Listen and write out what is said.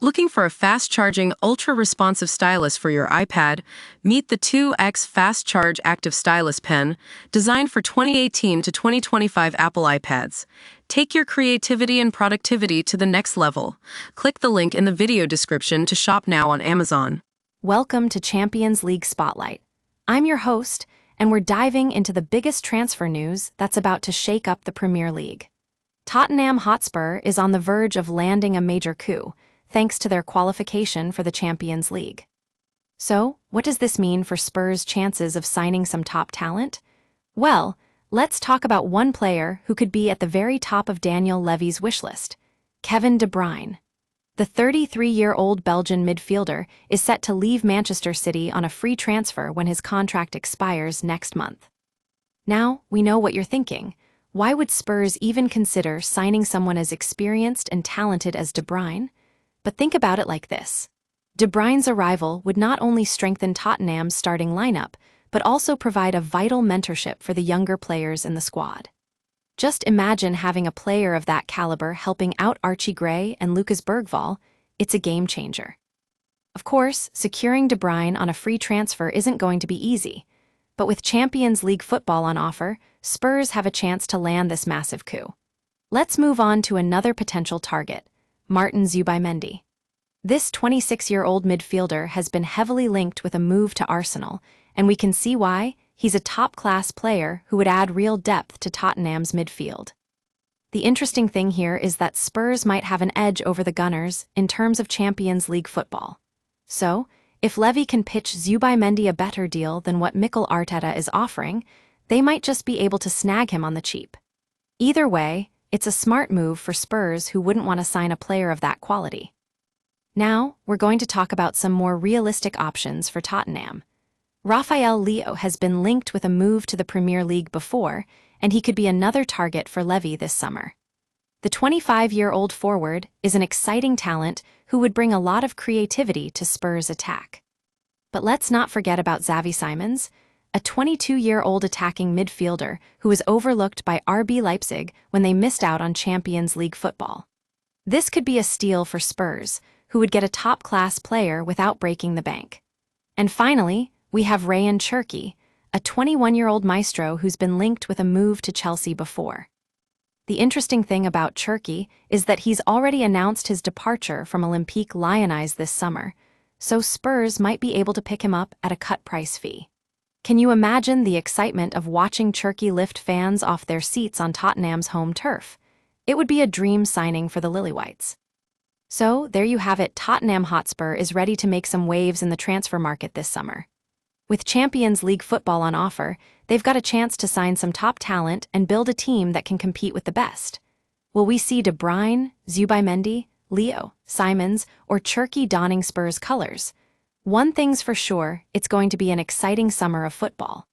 Looking for a fast-charging, ultra-responsive stylus for your iPad? Meet the 2X Fast Charge Active Stylus Pen, designed for 2018 to 2025 Apple iPads. Take your creativity and productivity to the next level. Click the link in the video description to shop now on Amazon. Welcome to Champions League Spotlight. I'm your host, and we're diving into the biggest transfer news that's about to shake up the Premier League. Tottenham Hotspur is on the verge of landing a major coup, thanks to their qualification for the Champions League. So, what does this mean for Spurs' chances of signing some top talent? Well, let's talk about one player who could be at the very top of Daniel Levy's wish list: Kevin De Bruyne. The 33-year-old Belgian midfielder is set to leave Manchester City on a free transfer when his contract expires next month. Now, we know what you're thinking. Why would Spurs even consider signing someone as experienced and talented as De Bruyne? But think about it like this. De Bruyne's arrival would not only strengthen Tottenham's starting lineup, but also provide a vital mentorship for the younger players in the squad. Just imagine having a player of that caliber helping out Archie Gray and Lucas Bergvall. It's a game changer. Of course, securing De Bruyne on a free transfer isn't going to be easy, but with Champions League football on offer, Spurs have a chance to land this massive coup. Let's move on to another potential target: Martin Zubimendi. This 26-year-old midfielder has been heavily linked with a move to Arsenal, and we can see why. He's a top-class player who would add real depth to Tottenham's midfield. The interesting thing here is that Spurs might have an edge over the Gunners in terms of Champions League football. So, if Levy can pitch Zubimendi a better deal than what Mikel Arteta is offering, they might just be able to snag him on the cheap. Either way, it's a smart move for Spurs, who wouldn't want to sign a player of that quality. Now, we're going to talk about some more realistic options for Tottenham. Rafael Leao has been linked with a move to the Premier League before, and he could be another target for Levy this summer. The 25-year-old forward is an exciting talent who would bring a lot of creativity to Spurs' attack. But let's not forget about Xavi Simons, a 22-year-old attacking midfielder who was overlooked by RB Leipzig when they missed out on Champions League football. This could be a steal for Spurs, who would get a top-class player without breaking the bank. And finally, we have Rayan Cherki, a 21-year-old maestro who's been linked with a move to Chelsea before. The interesting thing about Cherki is that he's already announced his departure from Olympique Lyonnais this summer, so Spurs might be able to pick him up at a cut-price fee. Can you imagine the excitement of watching Cherki lift fans off their seats on Tottenham's home turf? It would be a dream signing for the Lilywhites. So, there you have it. Tottenham Hotspur is ready to make some waves in the transfer market this summer. With Champions League football on offer, they've got a chance to sign some top talent and build a team that can compete with the best. Will we see De Bruyne, Zubimendi, Leao, Simons, or Cherki donning Spurs colors? One thing's for sure, it's going to be an exciting summer of football.